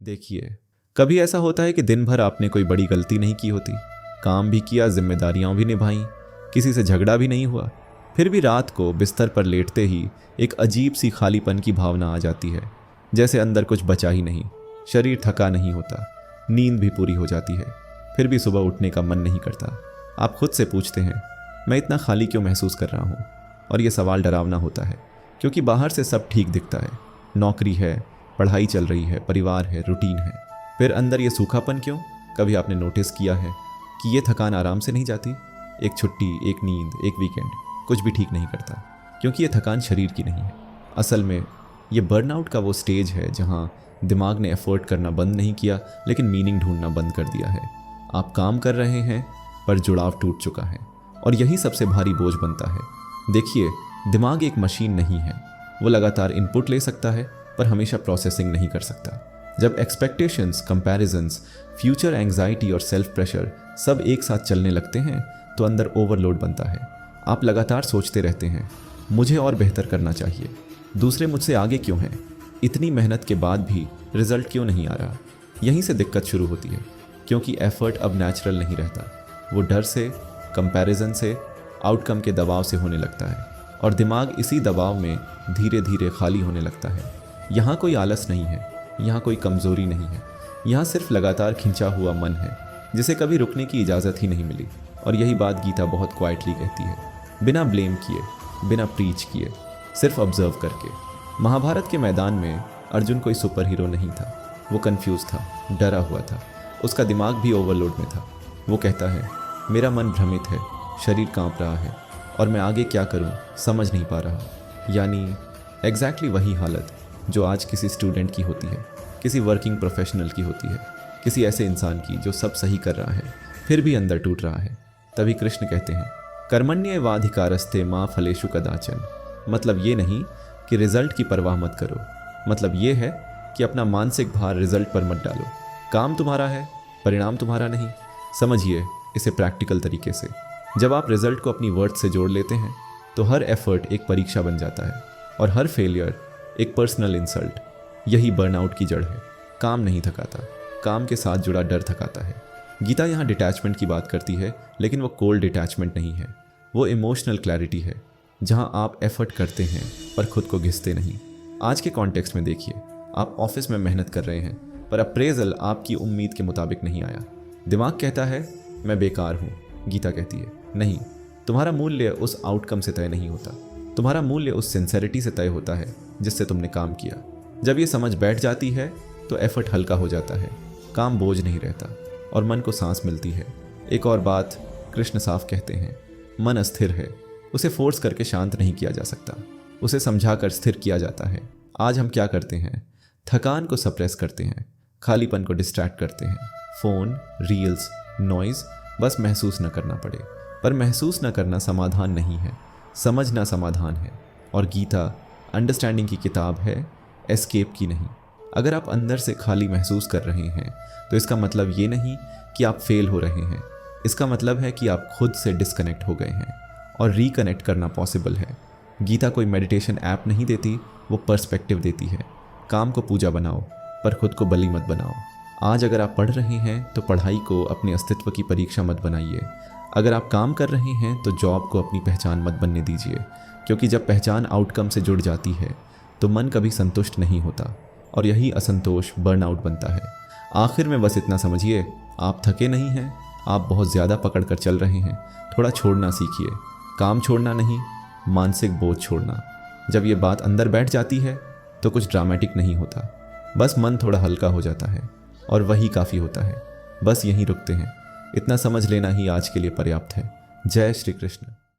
देखिए, कभी ऐसा होता है कि दिन भर आपने कोई बड़ी गलती नहीं की होती, काम भी किया, जिम्मेदारियां भी निभाई, किसी से झगड़ा भी नहीं हुआ, फिर भी रात को बिस्तर पर लेटते ही एक अजीब सी खालीपन की भावना आ जाती है, जैसे अंदर कुछ बचा ही नहीं। शरीर थका नहीं होता, नींद भी पूरी हो जाती है, फिर भी सुबह उठने का मन नहीं करता। आप खुद से पूछते हैं, मैं इतना खाली क्यों महसूस कर रहा हूँ? और ये सवाल डरावना होता है, क्योंकि बाहर से सब ठीक दिखता है, नौकरी है, पढ़ाई चल रही है, परिवार है, रूटीन है, फिर अंदर ये सूखापन क्यों? कभी आपने नोटिस किया है कि ये थकान आराम से नहीं जाती? एक छुट्टी, एक नींद, एक वीकेंड कुछ भी ठीक नहीं करता, क्योंकि ये थकान शरीर की नहीं है। असल में ये बर्नआउट का वो स्टेज है जहाँ दिमाग ने एफर्ट करना बंद नहीं किया, लेकिन मीनिंग ढूंढना बंद कर दिया है। आप काम कर रहे हैं पर जुड़ाव टूट चुका है, और यही सबसे भारी बोझ बनता है। देखिए, दिमाग एक मशीन नहीं है, वो लगातार इनपुट ले सकता है पर हमेशा प्रोसेसिंग नहीं कर सकता। जब एक्सपेक्टेशंस, कंपैरिजंस, फ्यूचर एंग्जाइटी और सेल्फ प्रेशर सब एक साथ चलने लगते हैं तो अंदर ओवरलोड बनता है। आप लगातार सोचते रहते हैं, मुझे और बेहतर करना चाहिए, दूसरे मुझसे आगे क्यों हैं, इतनी मेहनत के बाद भी रिजल्ट क्यों नहीं आ रहा। यहीं से दिक्कत शुरू होती है, क्योंकि एफर्ट अब नेचुरल नहीं रहता, वो डर से, कंपैरिजन से, आउटकम के दबाव से होने लगता है, और दिमाग इसी दबाव में धीरे धीरे खाली होने लगता है। यहाँ कोई आलस नहीं है, यहाँ कोई कमज़ोरी नहीं है, यहाँ सिर्फ लगातार खिंचा हुआ मन है जिसे कभी रुकने की इजाज़त ही नहीं मिली। और यही बात गीता बहुत क्वाइटली कहती है, बिना ब्लेम किए, बिना प्रीच किए, सिर्फ ऑब्जर्व करके। महाभारत के मैदान में अर्जुन कोई सुपर हीरो नहीं था, वो कंफ्यूज था, डरा हुआ था, उसका दिमाग भी ओवरलोड में था। वो कहता है, मेरा मन भ्रमित है, शरीर कांप रहा है, और मैं आगे क्या करूं समझ नहीं पा रहा। यानी एग्जैक्टली वही हालत जो आज किसी स्टूडेंट की होती है, किसी वर्किंग प्रोफेशनल की होती है, किसी ऐसे इंसान की जो सब सही कर रहा है फिर भी अंदर टूट रहा है। तभी कृष्ण कहते हैं, कर्मण्येवाधिकारस्ते मा फलेषु कदाचन। मतलब ये नहीं कि रिजल्ट की परवाह मत करो, मतलब ये है कि अपना मानसिक भार रिजल्ट पर मत डालो। काम तुम्हारा है, परिणाम तुम्हारा नहीं। समझिए इसे प्रैक्टिकल तरीके से, जब आप रिजल्ट को अपनी वर्थ से जोड़ लेते हैं तो हर एफर्ट एक परीक्षा बन जाता है, और हर फेलियर एक पर्सनल इंसल्ट। यही बर्नआउट की जड़ है। काम नहीं थकाता, काम के साथ जुड़ा डर थकाता है। गीता यहाँ डिटैचमेंट की बात करती है, लेकिन वो कोल्ड डिटैचमेंट नहीं है, वो इमोशनल क्लैरिटी है, जहाँ आप एफर्ट करते हैं पर खुद को घिसते नहीं। आज के कॉन्टेक्स्ट में देखिए, आप ऑफिस में मेहनत कर रहे हैं पर अप्रेजल आपकी उम्मीद के मुताबिक नहीं आया। दिमाग कहता है मैं बेकार हूँ, गीता कहती है नहीं, तुम्हारा मूल्य उस आउटकम से तय नहीं होता, तुम्हारा मूल्य उस सिंसेरिटी से तय होता है जिससे तुमने काम किया। जब ये समझ बैठ जाती है तो एफर्ट हल्का हो जाता है, काम बोझ नहीं रहता, और मन को सांस मिलती है। एक और बात कृष्ण साफ कहते हैं, मन अस्थिर है, उसे फोर्स करके शांत नहीं किया जा सकता, उसे समझाकर स्थिर किया जाता है। आज हम क्या करते हैं? थकान को सप्रेस करते हैं, खालीपन को डिस्ट्रैक्ट करते हैं, फ़ोन, रील्स, नॉइज़, बस महसूस न करना पड़े। पर महसूस न करना समाधान नहीं है, समझना समाधान है। और गीता अंडरस्टैंडिंग की किताब है, एस्केप की नहीं। अगर आप अंदर से खाली महसूस कर रहे हैं तो इसका मतलब ये नहीं कि आप फेल हो रहे हैं, इसका मतलब है कि आप खुद से डिस्कनेक्ट हो गए हैं, और रिकनेक्ट करना पॉसिबल है। गीता कोई मेडिटेशन ऐप नहीं देती, वो पर्सपेक्टिव देती है। काम को पूजा बनाओ पर खुद को बलि मत बनाओ। आज अगर आप पढ़ रहे हैं तो पढ़ाई को अपने अस्तित्व की परीक्षा मत बनाइए। अगर आप काम कर रहे हैं तो जॉब को अपनी पहचान मत बनने दीजिए, क्योंकि जब पहचान आउटकम से जुड़ जाती है तो मन कभी संतुष्ट नहीं होता, और यही असंतोष बर्नआउट बनता है। आखिर में बस इतना समझिए, आप थके नहीं हैं, आप बहुत ज़्यादा पकड़ कर चल रहे हैं। थोड़ा छोड़ना सीखिए, काम छोड़ना नहीं, मानसिक बोझ छोड़ना। जब ये बात अंदर बैठ जाती है तो कुछ ड्रामेटिक नहीं होता, बस मन थोड़ा हल्का हो जाता है, और वही काफ़ी होता है। बस यहीं रुकते हैं, इतना समझ लेना ही आज के लिए पर्याप्त है। जय श्री कृष्ण।